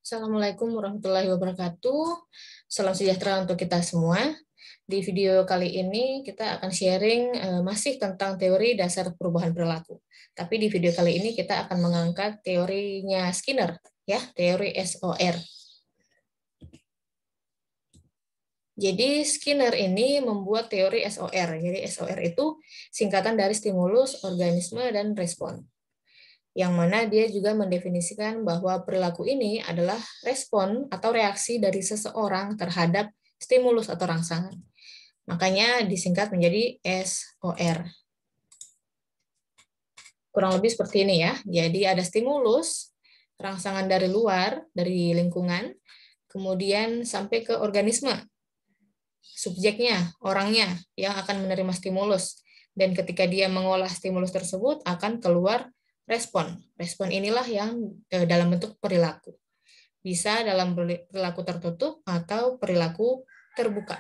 Assalamualaikum warahmatullahi wabarakatuh. Salam sejahtera untuk kita semua. Di video kali ini kita akan sharing masih tentang teori dasar perubahan perilaku. Tapi di video kali ini kita akan mengangkat teorinya Skinner, ya, teori SOR. Jadi Skinner ini membuat teori SOR. Jadi SOR itu singkatan dari stimulus, organisme, dan respon. Yang mana dia juga mendefinisikan bahwa perilaku ini adalah respon atau reaksi dari seseorang terhadap stimulus atau rangsangan. Makanya disingkat menjadi SOR. Kurang lebih seperti ini ya. Jadi ada stimulus, rangsangan dari luar, dari lingkungan, kemudian sampai ke organisme, subjeknya, orangnya yang akan menerima stimulus. Dan ketika dia mengolah stimulus tersebut, akan keluar respon. Respon inilah yang dalam bentuk perilaku. Bisa dalam perilaku tertutup atau perilaku terbuka.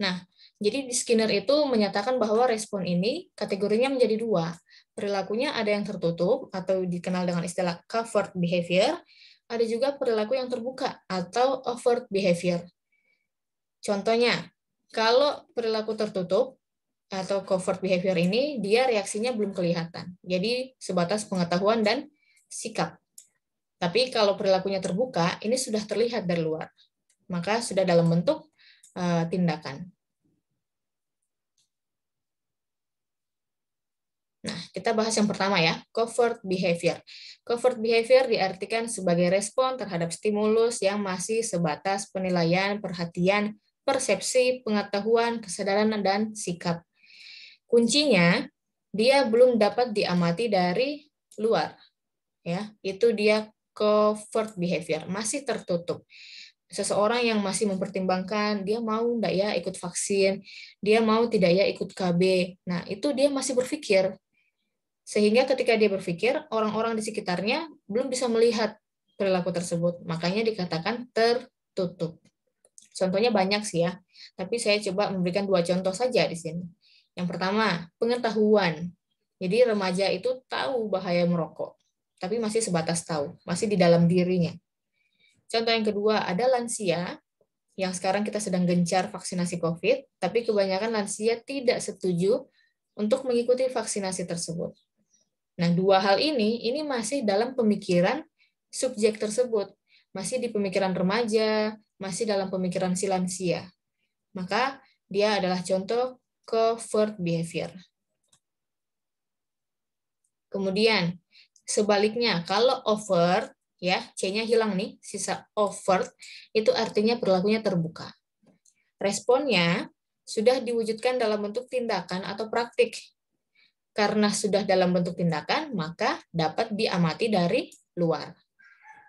Nah, jadi di Skinner itu menyatakan bahwa respon ini kategorinya menjadi dua. Perilakunya ada yang tertutup atau dikenal dengan istilah covert behavior, ada juga perilaku yang terbuka atau overt behavior. Contohnya, kalau perilaku tertutup atau covert behavior ini, dia reaksinya belum kelihatan. Jadi sebatas pengetahuan dan sikap. Tapi kalau perilakunya terbuka, ini sudah terlihat dari luar. Maka sudah dalam bentuk tindakan. Nah, kita bahas yang pertama ya, covert behavior. Covert behavior diartikan sebagai respon terhadap stimulus yang masih sebatas penilaian, perhatian, persepsi, pengetahuan, kesadaran, dan sikap. Kuncinya, dia belum dapat diamati dari luar. Ya, itu dia covert behavior, masih tertutup. Seseorang yang masih mempertimbangkan, dia mau enggak ya ikut vaksin, dia mau tidak ya ikut KB. Nah, itu dia masih berpikir. Sehingga ketika dia berpikir, orang-orang di sekitarnya belum bisa melihat perilaku tersebut. Makanya dikatakan tertutup. Contohnya banyak sih ya, tapi saya coba memberikan 2 contoh saja di sini. Yang pertama, pengetahuan. Jadi remaja itu tahu bahaya merokok, tapi masih sebatas tahu, masih di dalam dirinya. Contoh yang kedua, ada lansia yang sekarang kita sedang gencar vaksinasi COVID, tapi kebanyakan lansia tidak setuju untuk mengikuti vaksinasi tersebut. Nah, 2 hal ini masih dalam pemikiran subjek tersebut, masih di pemikiran remaja, masih dalam pemikiran si lansia. Maka dia adalah contoh covert behavior. Kemudian, sebaliknya, kalau overt, ya, C-nya hilang nih, sisa overt, itu artinya perilakunya terbuka. Responnya sudah diwujudkan dalam bentuk tindakan atau praktik. Karena sudah dalam bentuk tindakan, maka dapat diamati dari luar.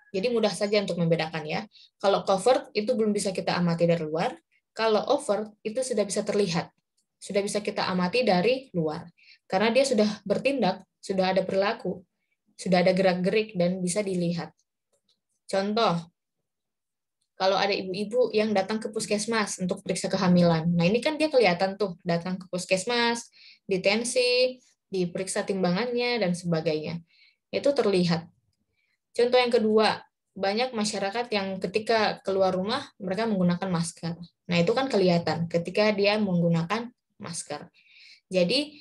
Jadi mudah saja untuk membedakan ya. Kalau covert itu belum bisa kita amati dari luar, kalau overt itu sudah bisa terlihat, sudah bisa kita amati dari luar. Karena dia sudah bertindak, sudah ada perilaku, sudah ada gerak-gerik dan bisa dilihat. Contoh, kalau ada ibu-ibu yang datang ke puskesmas untuk periksa kehamilan. Nah, ini kan dia kelihatan tuh datang ke puskesmas, ditensi, diperiksa timbangannya, dan sebagainya. Itu terlihat. Contoh yang kedua, banyak masyarakat yang ketika keluar rumah, mereka menggunakan masker. Nah, itu kan kelihatan ketika dia menggunakan masker. Jadi,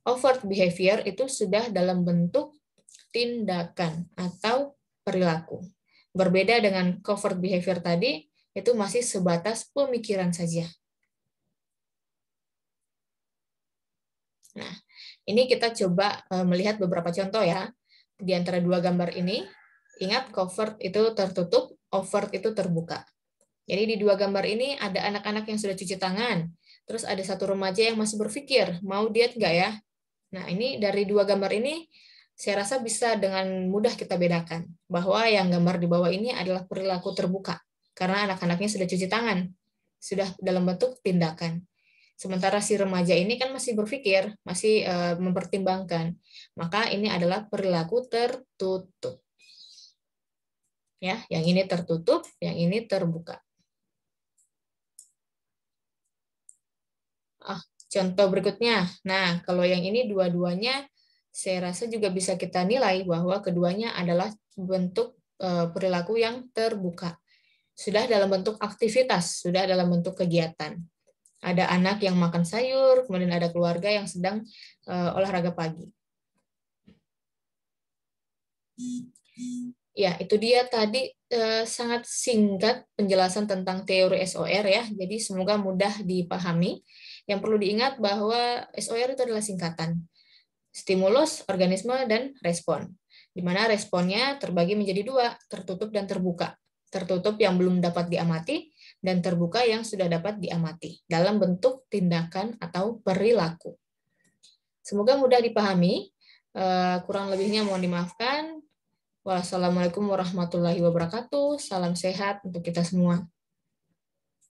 overt behavior itu sudah dalam bentuk tindakan atau perilaku. Berbeda dengan covert behavior tadi, itu masih sebatas pemikiran saja. Nah, ini kita coba melihat beberapa contoh ya. Di antara 2 gambar ini, ingat covert itu tertutup, overt itu terbuka. Jadi di 2 gambar ini ada anak-anak yang sudah cuci tangan, terus ada satu remaja yang masih berpikir, mau diet nggak ya? Nah, ini dari 2 gambar ini, saya rasa bisa dengan mudah kita bedakan, bahwa yang gambar di bawah ini adalah perilaku terbuka, karena anak-anaknya sudah cuci tangan, sudah dalam bentuk tindakan. Sementara si remaja ini kan masih berpikir, masih mempertimbangkan. Maka ini adalah perilaku tertutup. Ya, yang ini tertutup, yang ini terbuka. Contoh berikutnya. Nah, kalau yang ini dua-duanya Saya rasa juga bisa kita nilai bahwa keduanya adalah bentuk perilaku yang terbuka. Sudah dalam bentuk aktivitas, sudah dalam bentuk kegiatan. Ada anak yang makan sayur, kemudian ada keluarga yang sedang olahraga pagi. Ya, itu dia tadi sangat singkat penjelasan tentang teori SOR ya. Jadi semoga mudah dipahami. Yang perlu diingat bahwa SOR itu adalah singkatan. Stimulus, organisme, dan respon. Di mana responnya terbagi menjadi dua, tertutup dan terbuka. Tertutup yang belum dapat diamati, dan terbuka yang sudah dapat diamati, dalam bentuk tindakan atau perilaku. Semoga mudah dipahami, kurang lebihnya mohon dimaafkan. Wassalamualaikum warahmatullahi wabarakatuh, salam sehat untuk kita semua.